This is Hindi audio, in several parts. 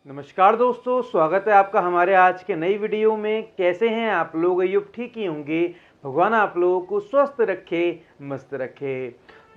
नमस्कार दोस्तों, स्वागत है आपका हमारे आज के नई वीडियो में। कैसे हैं आप लोग? ये ठीक ही होंगे। भगवान आप लोगों को स्वस्थ रखे, मस्त रखे।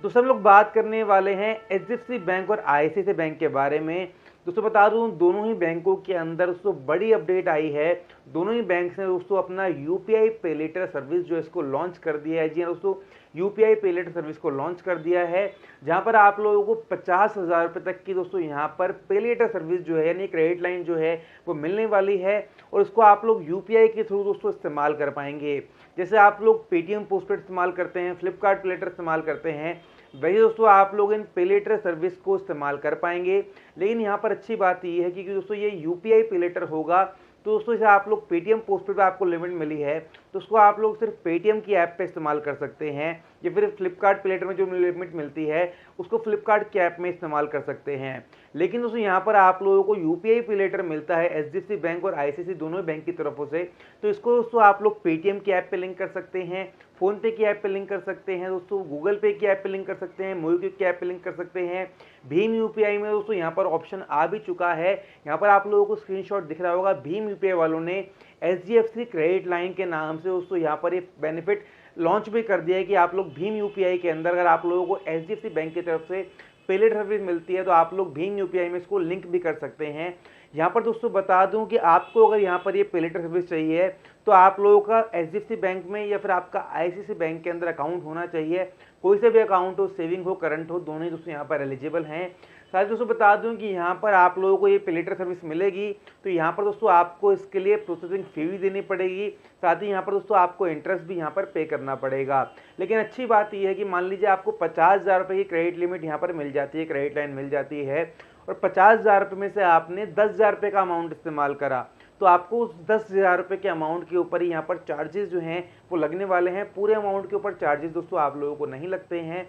दोस्तों हम लोग बात करने वाले हैं एचडीएफसी बैंक और आईसीआईसीआई बैंक के बारे में। दोस्तों बता दूं, दोनों ही बैंकों के अंदर दोस्तों बड़ी अपडेट आई है। दोनों ही बैंक ने दोस्तों अपना यूपीआई पे लेटर सर्विस जो है इसको लॉन्च कर दिया है। जी हाँ दोस्तों, यूपीआई पे लेटर सर्विस को लॉन्च कर दिया है, जहां पर आप लोगों को 50,000 रुपये तक की दोस्तों यहां पर पे लेटर सर्विस जो है यानी क्रेडिट लाइन जो है वो मिलने वाली है। और इसको आप लोग यूपीआई के थ्रू दोस्तों इस्तेमाल कर पाएंगे। जैसे आप लोग पेटीएम पोस्टपेड इस्तेमाल करते हैं, फ्लिपकार्ट पे लेटर इस्तेमाल करते हैं, वही दोस्तों आप लोग इन पे लेटर सर्विस को इस्तेमाल कर पाएंगे। लेकिन यहाँ पर अच्छी बात ये है कि दोस्तों ये यूपीआई पे लेटर होगा, तो दोस्तों जैसे आप लोग पेटीएम पोस्टपेड पे आपको लिमिट मिली है तो उसको आप लोग सिर्फ पेटीएम की ऐप पे इस्तेमाल कर सकते हैं, या फिर फ्लिपकार्ट पे लेटर में जो लिमिट मिलती है उसको फ्लिपकार्ट की ऐप में इस्तेमाल कर सकते हैं। लेकिन दोस्तों यहाँ पर आप लोगों को यूपीआई पे लेटर मिलता है एचडीएफसी बैंक और आईसीआईसीआई दोनों बैंक की तरफों से, तो इसको दोस्तों आप लोग पेटीएम की ऐप पे लिंक कर सकते हैं, फोन पे की ऐप पे लिंक कर सकते हैं, दोस्तों गूगल पे की ऐप पे लिंक कर सकते हैं, मोबीक्विक की ऐप पे लिंक कर सकते हैं। भीम यूपीआई में दोस्तों यहाँ पर ऑप्शन आ भी चुका है। यहाँ पर आप लोगों को स्क्रीनशॉट दिख रहा होगा, भीम यूपीआई वालों ने एचडीएफसी क्रेडिट लाइन के नाम से दोस्तों यहाँ पर ये बेनिफिट लॉन्च भी कर दिया है कि आप लोग भीम यूपीआई के अंदर अगर आप लोगों को एचडीएफसी बैंक की तरफ से पे लेटर सर्विस मिलती है तो आप लोग भीम यूपीआई में इसको लिंक भी कर सकते हैं। यहाँ पर दोस्तों बता दूं कि आपको अगर यहाँ पर ये पे लेटर सर्विस चाहिए तो आप लोगों का एचडीएफसी बैंक में या फिर आपका आईसीआईसीआई बैंक के अंदर अकाउंट होना चाहिए। कोई से भी अकाउंट हो, सेविंग हो, करंट हो, दोनों ही दोस्तों यहाँ पर एलिजिबल हैं। साथ ही दोस्तों बता दूं कि यहाँ पर आप लोगों को ये पे लेटर सर्विस मिलेगी तो यहाँ पर दोस्तों आपको इसके लिए प्रोसेसिंग फी भी देनी पड़ेगी। साथ ही यहाँ पर दोस्तों आपको इंटरेस्ट भी यहाँ पर पे करना पड़ेगा। लेकिन अच्छी बात यह है कि मान लीजिए आपको 50,000 रुपये की क्रेडिट लिमिट यहाँ पर मिल जाती है, क्रेडिट लाइन मिल जाती है, और 50,000 रुपये में से आपने 10,000 रुपये का अमाउंट इस्तेमाल करा, तो आपको उस 10,000 रुपये के अमाउंट के ऊपर ही यहाँ पर चार्जेस जो हैं वो लगने वाले हैं। पूरे अमाउंट के ऊपर चार्जेस दोस्तों आप लोगों को नहीं लगते हैं।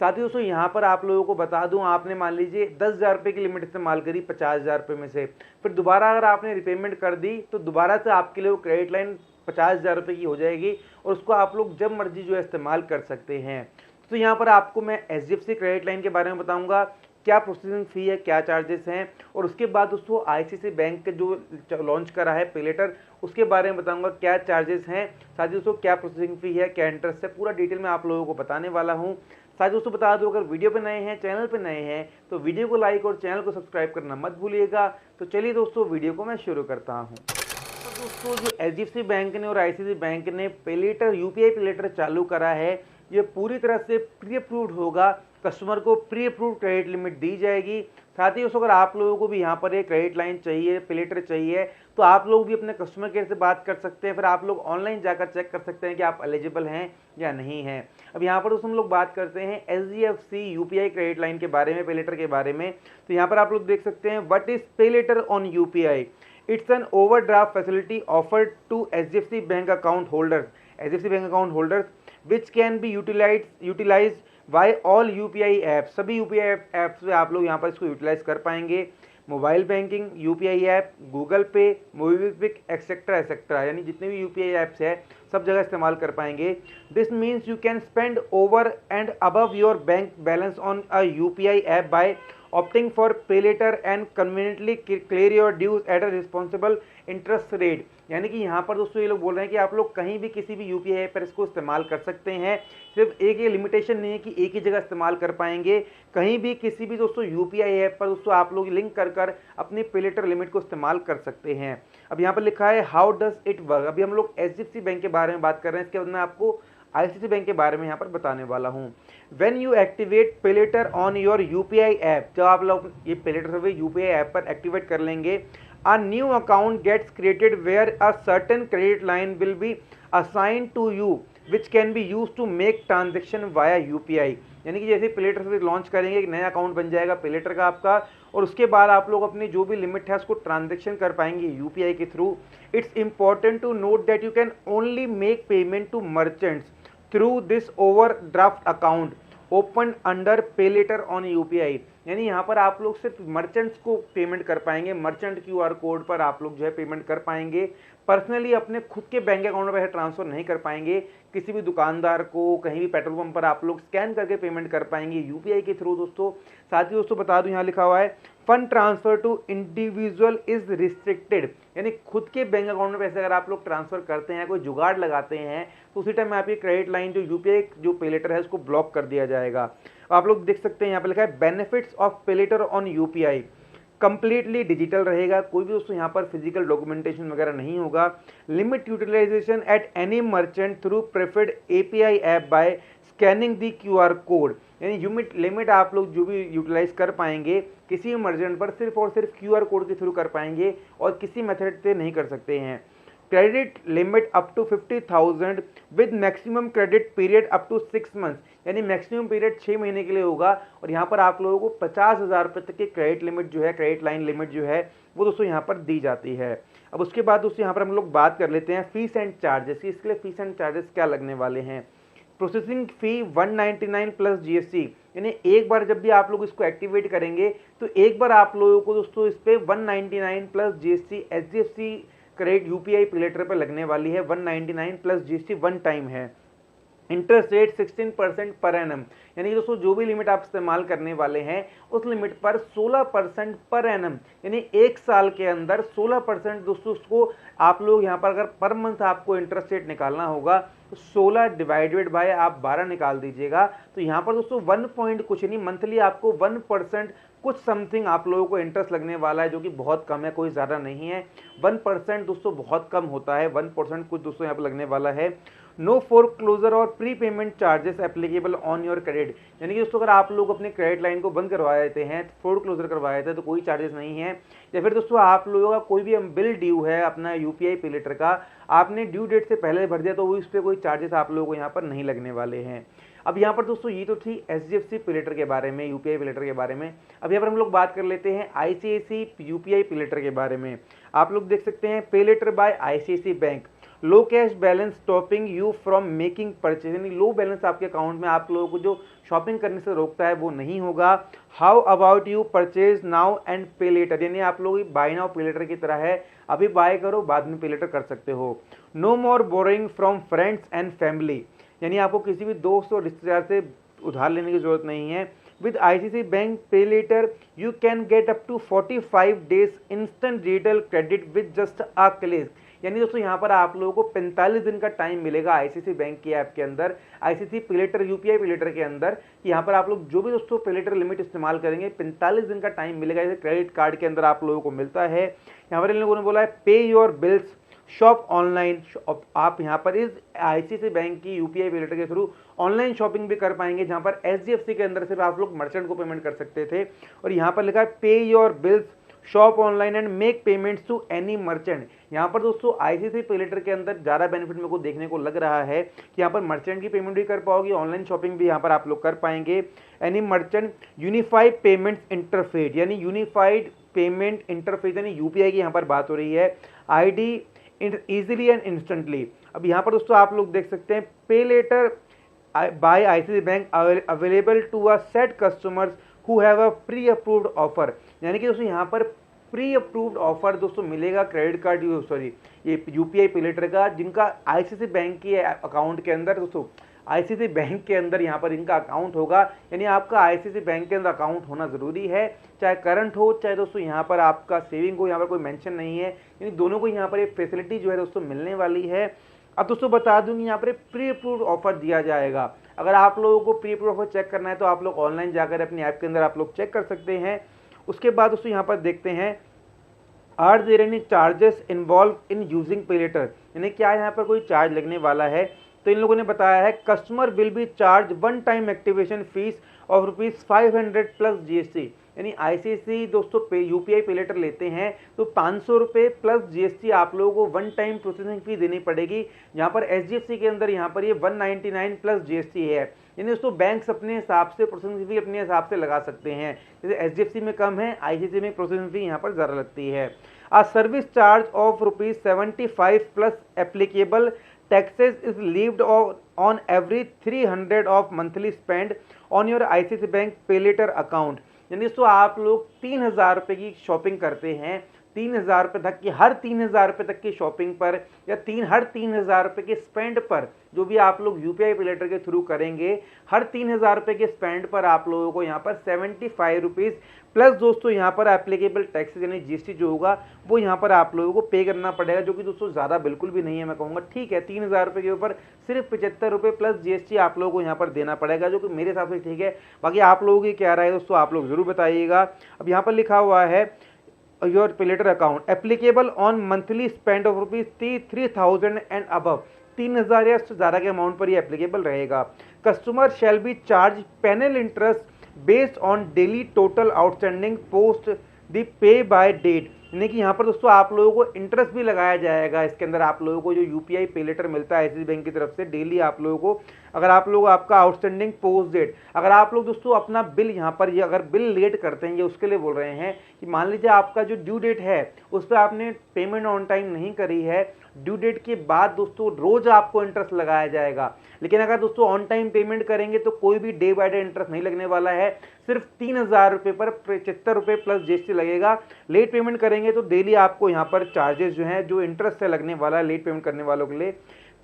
साथ ही दोस्तों यहाँ पर आप लोगों को बता दूं, आपने मान लीजिए 10,000 रुपये की लिमिट इस्तेमाल करी 50,000 रुपये में से, फिर दोबारा अगर आपने रिपेमेंट कर दी तो दोबारा से आपके लिए वो क्रेडिट लाइन 50,000 रुपये की हो जाएगी और उसको आप लोग जब मर्जी जो है इस्तेमाल कर सकते हैं। तो यहाँ पर आपको मैं एचडीएफसी क्रेडिट लाइन के बारे में बताऊँगा, क्या प्रोसेसिंग फ़ी है, क्या चार्जेस हैं, और उसके बाद दोस्तों आईसीआईसीआई बैंक के जो लॉन्च करा है पे लेटर उसके बारे में बताऊंगा क्या चार्जेस हैं। साथ ही दोस्तों क्या प्रोसेसिंग फ़ी है, क्या इंटरेस्ट है, पूरा डिटेल में आप लोगों को बताने वाला हूं। साथ ही दोस्तों बता दो, अगर वीडियो पे नए हैं, चैनल पे नए हैं, तो वीडियो को लाइक और चैनल को सब्सक्राइब करना मत भूलिएगा। तो चलिए दोस्तों वीडियो को मैं शुरू करता हूँ। तो दोस्तों जो एचडीएफसी बैंक ने और आईसीआईसीआई बैंक ने पे लेटर यूपीआई पे लेटर चालू करा है, ये पूरी तरह से प्री अप्रूव्ड होगा। कस्टमर को प्री अप्रूव्ड क्रेडिट लिमिट दी जाएगी। साथ ही अगर आप लोगों को भी यहाँ पर एक क्रेडिट लाइन चाहिए, पे लेटर चाहिए, तो आप लोग भी अपने कस्टमर केयर से बात कर सकते हैं। फिर आप लोग ऑनलाइन जाकर चेक कर सकते हैं कि आप एलिजिबल हैं या नहीं हैं। अब यहाँ पर दोस्तों हम लोग बात करते हैं एचडीएफसी यूपीआई क्रेडिट लाइन के बारे में, पे लेटर के बारे में। तो यहाँ पर आप लोग देख सकते हैं, व्हाट इज पे later on UPI? It's an overdraft facility offered to HDFC Bank account holders, HDFC Bank account holders, which can be utilized by all UPI apps। सभी UPI ऐप्स से आप लोग यहाँ पर इसको यूटिलाइज कर पाएंगे। Mobile banking, UPI app, Google पे, मोबीक्विक एक्सेट्रा एक्सेट्रा, यानी जितने भी यूपीआई ऐप्स है सब जगह इस्तेमाल कर पाएंगे। This means you can spend over and above your bank balance on a UPI app by opting for pay later and conveniently clear your dues at a responsible interest rate। यानी कि यहाँ पर दोस्तों ये लोग बोल रहे हैं कि आप लोग कहीं भी किसी भी यूपीआई पर इसको इस्तेमाल कर सकते हैं। सिर्फ एक ये लिमिटेशन नहीं है कि एक ही जगह इस्तेमाल कर पाएंगे, कहीं भी किसी भी दोस्तों यूपीआई ऐप पर दोस्तों आप लोग लिंक कर अपनी पे लेटर लिमिट को इस्तेमाल कर सकते हैं। अब यहाँ पर लिखा है हाउ डज इट वर्क। अभी हम लोग एचडीएफसी बैंक के बारे में बात कर रहे हैं, इसके बाद मैं आपको आईसीआईसीआई बैंक के बारे में यहाँ पर बताने वाला हूँ। When you activate pay later on your UPI app, जब आप लोग ये pay later service UPI app पर एक्टिवेट कर लेंगे, a new account gets created where a certain credit line will be assigned to you which can be used to make transaction via UPI। यानी कि जैसे पे लेटर सर्विस लॉन्च करेंगे, एक नया अकाउंट बन जाएगा पे लेटर का आपका, और उसके बाद आप लोग अपनी जो भी लिमिट है उसको ट्रांजेक्शन कर पाएंगे यूपीआई के थ्रू। It's important to note that you can only make payment to merchants through this overdraft account open under pay later on UPI. यानी यहाँ पर आप लोग सिर्फ मर्चेंट्स को पेमेंट कर पाएंगे, मर्चेंट क्यूआर कोड पर आप लोग जो है पेमेंट कर पाएंगे। पर्सनली अपने खुद के बैंक अकाउंट में पैसे ट्रांसफर नहीं कर पाएंगे। किसी भी दुकानदार को, कहीं भी पेट्रोल पंप पर आप लोग स्कैन करके पेमेंट कर पाएंगे यूपीआई के थ्रू दोस्तों। साथ ही दोस्तों बता दूं, यहाँ लिखा हुआ है fund transfer to individual is restricted, यानी खुद के बैंक अकाउंट में पैसे अगर आप लोग ट्रांसफर करते हैं, कोई जुगाड़ लगाते हैं, तो उसी टाइम में आपकी क्रेडिट लाइन जो यूपीआई जो पे लेटर है उसको ब्लॉक कर दिया जाएगा। आप लोग देख सकते हैं यहाँ पे लिखा है बेनिफिट्स ऑफ पे later on UPI, completely digital रहेगा, कोई भी दोस्तों यहाँ पर फिजिकल डॉक्यूमेंटेशन वगैरह नहीं होगा। Limit utilization at any merchant through preferred API app by scanning the QR code, यानी लिमिट आप लोग जो भी यूटिलाइज कर पाएंगे किसी भी मर्चेंट पर सिर्फ और सिर्फ क्यूआर कोड के थ्रू कर पाएंगे और किसी मेथड से नहीं कर सकते हैं। Credit limit up to 50,000 with maximum credit period up to 6 months, यानी मैक्सिमम पीरियड 6 महीने के लिए होगा और यहाँ पर आप लोगों को 50,000 रुपये तक की क्रेडिट लिमिट जो है, क्रेडिट लाइन लिमिट जो है वो दोस्तों यहाँ पर दी जाती है। अब उसके बाद दोस्तों यहाँ पर हम लोग बात कर लेते हैं फीस एंड चार्जेस की। इसके लिए फीस एंड चार्जेस क्या लगने वाले हैं। प्रोसेसिंग फी 199 प्लस जीएसटी, यानी एक बार जब भी आप लोग इसको एक्टिवेट करेंगे तो एक बार आप लोगों को दोस्तों इस पे 199 plus GST HDFC credit UPI पे लेटर पर लगने वाली है। 199 प्लस जीएसटी वन टाइम है। इंटरेस्ट रेट 16% पर एनम, यानी दोस्तों जो भी लिमिट आप इस्तेमाल करने वाले हैं उस लिमिट पर 16% पर एनम, यानी एक साल के अंदर 16% दोस्तों उसको आप लोग यहाँ पर अगर पर मंथ आपको इंटरेस्ट रेट निकालना होगा तो 16 डिवाइडेड बाय आप 12 निकाल दीजिएगा, तो यहाँ पर दोस्तों 1 पॉइंट कुछ नहीं, मंथली आपको 1% कुछ समथिंग आप लोगों को इंटरेस्ट लगने वाला है, जो कि बहुत कम है, कोई ज़्यादा नहीं है। 1% दोस्तों बहुत कम होता है, 1% कुछ दोस्तों यहाँ पर लगने वाला है। नो फोर क्लोजर और pre payment charges applicable on your credit, यानी कि दोस्तों अगर आप लोग अपने क्रेडिट लाइन को बंद करवा देते हैं, फोर क्लोजर करवा देते हैं तो कोई चार्जेस नहीं है। या फिर दोस्तों आप लोगों का कोई भी बिल ड्यू है अपना यूपीआई पे लेटर का, आपने ड्यू डेट से पहले भर दिया तो वो इस पर कोई चार्जेस आप लोगों को यहाँ पर नहीं लगने वाले हैं। अब यहाँ पर दोस्तों ये तो थी एचडीएफसी पे लेटर के बारे में, यूपीआई पे लेटर के बारे में। अब यहाँ पर हम लोग बात कर लेते हैं आईसीआईसी यूपीआई पे लेटर के बारे में। आप लोग देख सकते हैं pay later by ICICI bank, low cash balance stopping you from making purchase, यानी लो बैलेंस आपके अकाउंट में आप लोगों को जो शॉपिंग करने से रोकता है वो नहीं होगा। How about you purchase now and पे लेटर, यानी आप लोग बाय नाउ पे लेटर की तरह है, अभी बाय करो बाद में पे लेटर कर सकते हो। No more borrowing from friends and family, यानी आपको किसी भी दोस्त और रिश्तेदार से उधार लेने की जरूरत नहीं है। With ICICI bank pay later you can get up to 45 days instant digital credit with just a click, यानी दोस्तों यहाँ पर आप लोगों को 45 दिन का टाइम मिलेगा आईसीआईसी बैंक की ऐप के अंदर, आईसीआईसी पे लेटर यूपीआई पे लेटर के अंदर। यहाँ पर आप लोग जो भी दोस्तों पे लेटर लिमिट इस्तेमाल करेंगे 45 दिन का टाइम मिलेगा, जैसे क्रेडिट कार्ड के अंदर आप लोगों को मिलता है। यहाँ पर इन लोगों ने बोला है pay your bills shop online, आप यहाँ पर इस आईसीआईसी बैंक की यूपीआई पे लेटर के थ्रू ऑनलाइन शॉपिंग भी कर पाएंगे, जहाँ पर एचडीएफसी के अंदर सिर्फ आप लोग मर्चेंट को पेमेंट कर सकते थे। और यहाँ पर लिखा है pay your bills shop online and make payments to any merchant. यहाँ पर दोस्तों आईसीआईसी पे लेटर के अंदर ज़्यादा बेनिफिट मेरे को देखने को लग रहा है कि यहाँ पर मर्चेंट की पेमेंट भी कर पाओगे, ऑनलाइन शॉपिंग भी यहाँ पर आप लोग कर पाएंगे। Any merchant unified payments interface, यानी यूनिफाइड पेमेंट इंटरफेस, यानी यूपीआई की यहाँ पर बात हो रही है। ID easily and instantly. अब यहाँ पर दोस्तों आप लोग देख सकते हैं pay later by ICICI bank available to a set customers who have a pre approved offer, यानी कि दोस्तों यहाँ पर प्री अप्रूव्ड ऑफर दोस्तों मिलेगा क्रेडिट कार्ड ये यूपीआई पे लेटर का, जिनका आईसीआईसी बैंक की अकाउंट के अंदर दोस्तों आईसीआईसी बैंक के अंदर यहाँ पर इनका अकाउंट होगा, यानी आपका आईसीआईसी बैंक के अंदर अकाउंट होना ज़रूरी है, चाहे करंट हो चाहे दोस्तों यहाँ पर आपका सेविंग हो, यहाँ पर कोई मेंशन नहीं है, यानी दोनों को यहाँ पर ये फैसिलिटी जो है दोस्तों मिलने वाली है। अब दोस्तों बता दूँ कि यहाँ पर प्री अप्रूव्ड ऑफर दिया जाएगा। अगर आप लोगों को प्री अप्रूव्ड ऑफर चेक करना है तो आप लोग ऑनलाइन जाकर अपनी ऐप के अंदर आप लोग चेक कर सकते हैं। उसके बाद दोस्तों यहाँ पर देखते हैं are there any charges involved in using pay later, यानी क्या यहाँ पर कोई चार्ज लगने वाला है। तो इन लोगों ने बताया है customer will be charge one time activation fees of ₹500 plus GST, यानी आईसीआईसी दोस्तों पे यूपीआई पे लेटर लेते हैं तो 500 रुपये प्लस जीएसटी आप लोगों को वन टाइम प्रोसेसिंग फी देनी पड़ेगी। यहाँ पर एचडीएफसी के अंदर यहाँ पर ये 199 प्लस जीएसटी है, यानी दोस्तों बैंक्स अपने हिसाब से प्रोसेसिंग फी अपने हिसाब से लगा सकते हैं, जैसे एचडीएफसी में कम है, आईसीआईसी में प्रोसेसिंग फी यहाँ पर ज़्यादा लगती है। A service charge of ₹75 plus applicable taxes is levied on every 300 of monthly spend on your ICICI bank pay later account, यानी दोस्तों आप लोग 3,000 रुपये की शॉपिंग करते हैं 3,000 रुपये तक की, हर 3,000 रुपये तक की शॉपिंग पर या हर 3,000 रुपये के स्पेंड पर जो भी आप लोग यूपीआई पे लेटर के थ्रू करेंगे, हर 3,000 रुपये के स्पेंड पर आप लोगों को यहाँ पर 75 रुपीज़ प्लस दोस्तों यहाँ पर एप्लीकेबल टैक्सेस यानी जीएसटी जो होगा वो यहाँ पर आप लोगों को पे करना पड़ेगा, जो कि दोस्तों ज़्यादा बिल्कुल भी नहीं है। मैं कहूँगा ठीक है, 3,000 रुपये के ऊपर सिर्फ 75 रुपये प्लस जीएसटी आप लोगों को यहाँ पर देना पड़ेगा, जो कि मेरे हिसाब से ठीक है। बाकी आप लोगों की क्या राय है दोस्तों, आप लोग जरूर बताइएगा। अब यहाँ पर लिखा हुआ है your pay later account applicable on monthly spend of ₹3,000 and above, 3,000 या उससे ज़्यादा के अमाउंट पर ये एप्लीकेबल रहेगा। Customer shall be charge penal interest based on daily total outstanding post the pay by date, यानी कि यहाँ पर दोस्तों आप लोगों को इंटरेस्ट भी लगाया जाएगा। इसके अंदर आप लोगों को जो यूपीआई पे लेटर मिलता है एसबीआई बैंक की तरफ से डेली आप लोगों को, अगर आप लोग आपका आउटस्टैंडिंग पोस्ट डेट, अगर आप लोग दोस्तों अपना बिल यहाँ पर ये अगर बिल लेट करते हैं, ये उसके लिए बोल रहे हैं कि मान लीजिए आपका जो ड्यू डेट है उस पर आपने पेमेंट ऑन टाइम नहीं करी है, ड्यू डेट के बाद दोस्तों रोज आपको इंटरेस्ट लगाया जाएगा। लेकिन अगर दोस्तों ऑन टाइम पेमेंट करेंगे तो कोई भी डे बाय डे इंटरेस्ट नहीं लगने वाला है, सिर्फ 3,000 रुपये पर 75 रुपये प्लस जीएसटी लगेगा। लेट पेमेंट करेंगे तो डेली आपको यहाँ पर चार्जेस जो हैं, जो इंटरेस्ट से लगने वाला है लेट पेमेंट करने वालों के लिए,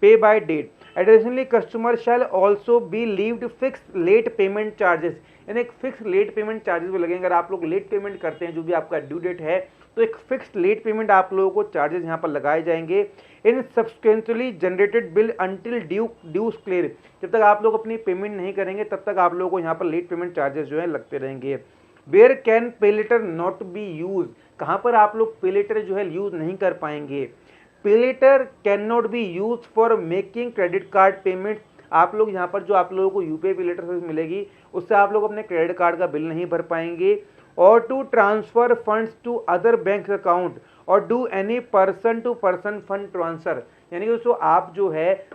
pay by date. Additionally customer shall also be levied fix late payment charges, यानी एक फिक्स लेट पेमेंट चार्जेस भी लगेंगे। अगर आप लोग लेट पेमेंट करते हैं जो भी आपका ड्यू डेट है तो एक फिक्स लेट पेमेंट आप लोगों को चार्जेस यहाँ पर लगाए जाएंगे। In subsequently generated bill until dues clear, जब तक आप लोग अपनी पेमेंट नहीं करेंगे तब तक आप लोगों को यहाँ पर लेट पेमेंट चार्जेस जो है लगते रहेंगे। Where can pay later not be use, कहाँ पर आप लोग पे लेटर जो है यूज नहीं कर पाएंगे। Pay later can not be use for making credit card payment, आप लोग यहाँ पर जो आप लोगों को यूपीआई पे लेटर सर्विस मिलेगी उससे आप लोग अपने क्रेडिट कार्ड का बिल नहीं भर पाएंगे। और to transfer funds to other bank account और do any person to person fund transfer, यानी कि दोस्तों आप जो है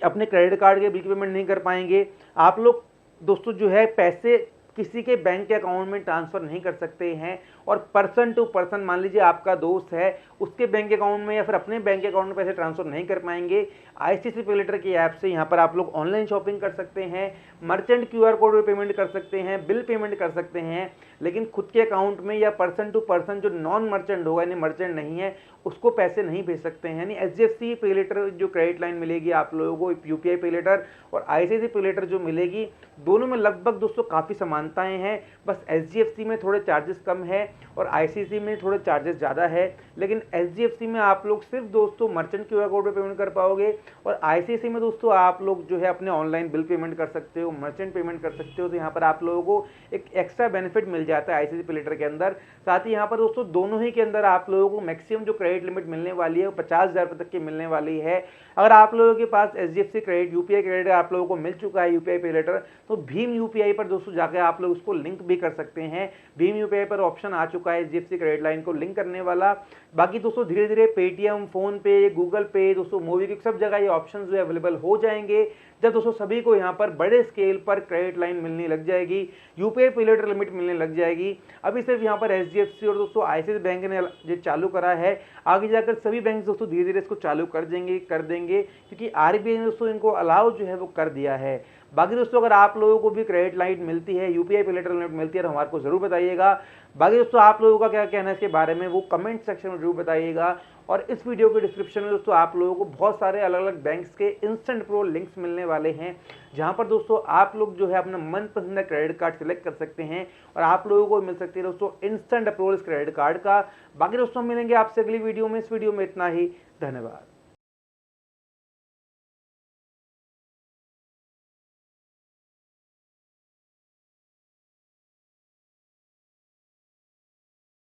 अपने क्रेडिट कार्ड के बिल की पेमेंट नहीं कर पाएंगे। आप लोग दोस्तों जो है पैसे किसी के बैंक के अकाउंट में ट्रांसफ़र नहीं कर सकते हैं, और पर्सन टू पर्सन मान लीजिए आपका दोस्त है उसके बैंक अकाउंट में या फिर अपने बैंक अकाउंट में पैसे ट्रांसफ़र नहीं कर पाएंगे। आईसीआईसीआई पे लेटर की ऐप से यहाँ पर आप लोग ऑनलाइन शॉपिंग कर सकते हैं, मर्चेंट क्यूआर कोड पे पेमेंट कर सकते हैं, बिल पेमेंट कर सकते हैं, लेकिन खुद के अकाउंट में या पर्सन टू पर्सन जो नॉन मर्चेंट होगा यानी मर्चेंट नहीं है उसको पैसे नहीं भेज सकते हैं। यानी एचडीएफसी पे लेटर जो क्रेडिट लाइन मिलेगी आप लोगों को यूपीआई पे लेटर और आईसीआईसीआई पे लेटर जो मिलेगी, दोनों में लगभग दोस्तों काफ़ी समानताएं हैं। बस एचडीएफसी में थोड़े चार्जेस कम है और आईसीआईसीआई में थोड़े चार्जेस ज़्यादा है, लेकिन एचडीएफसी में आप लोग सिर्फ दोस्तों मर्चेंट क्यूआर कोड पे पेमेंट कर पाओगे, और आईसीआईसीआई में दोस्तों आप लोग जो है अपने ऑनलाइन बिल पेमेंट कर सकते हो, मर्चेंट पेमेंट कर सकते हो। तो यहाँ पर आप लोगों को एक एक्स्ट्रा बेनिफिट मिल जाता है आईसीआईसीआई पे लेटर के अंदर। साथ ही यहाँ पर दोस्तों दोनों ही के अंदर आप लोगों को मैक्सिमम जो क्रेडिट लिमिट मिलने वाली है वो 50,000 रुपये तक की मिलने वाली है। अगर आप लोगों के पास एचडीएफसी क्रेडिट यूपीआई क्रेडिट आप लोगों को मिल चुका है यूपीआई पे लेटर, तो भीम यूपीआई पर दोस्तों जाकर आप लोग उसको लिंक भी कर सकते हैं। भीम यूपीआई पर ऑप्शन आ चुका है एचडीएफसी क्रेडिट लाइन को लिंक करने वाला। बाकी दोस्तों धीरे धीरे पेटीएम, फोन पे, गूगल पे, दोस्तों मोबीक्विक सब जगह ये ऑप्शन जो है अवेलेबल हो जाएंगे जब दोस्तों सभी को यहाँ पर बड़े स्केल पर क्रेडिट लाइन मिलने लग जाएगी, यूपीआई पे लेटर लिमिट मिलने लग जाएगी। अभी सिर्फ यहाँ पर एचडीएफसी और दोस्तों आईसीआईसीआई बैंक ने ये चालू करा है, आगे जाकर सभी बैंक दोस्तों धीरे धीरे इसको चालू कर देंगे क्योंकि आरबीआई ने दोस्तों इनको अलाउ जो है वो कर दिया है। बाकी दोस्तों अगर आप लोगों को भी क्रेडिट लाइन मिलती है, यूपीआई पे लेटर लिमिट मिलती है तो हमारे को जरूर बताइएगा। बाकी दोस्तों आप लोगों का क्या कहना है इसके बारे में वो कमेंट सेक्शन में जरूर बताइएगा। और इस वीडियो के डिस्क्रिप्शन में दोस्तों आप लोगों को बहुत सारे अलग अलग बैंक्स के इंस्टेंट प्रो लिंक्स मिलने वाले हैं, जहां पर दोस्तों आप लोग जो है अपना मनपसंद क्रेडिट कार्ड सिलेक्ट कर सकते हैं और आप लोगों को मिल सकती है दोस्तों इंस्टेंट अप्रूवल इस क्रेडिट कार्ड का। बाकी दोस्तों मिलेंगे आपसे अगली वीडियो में। इस वीडियो में इतना ही, धन्यवाद।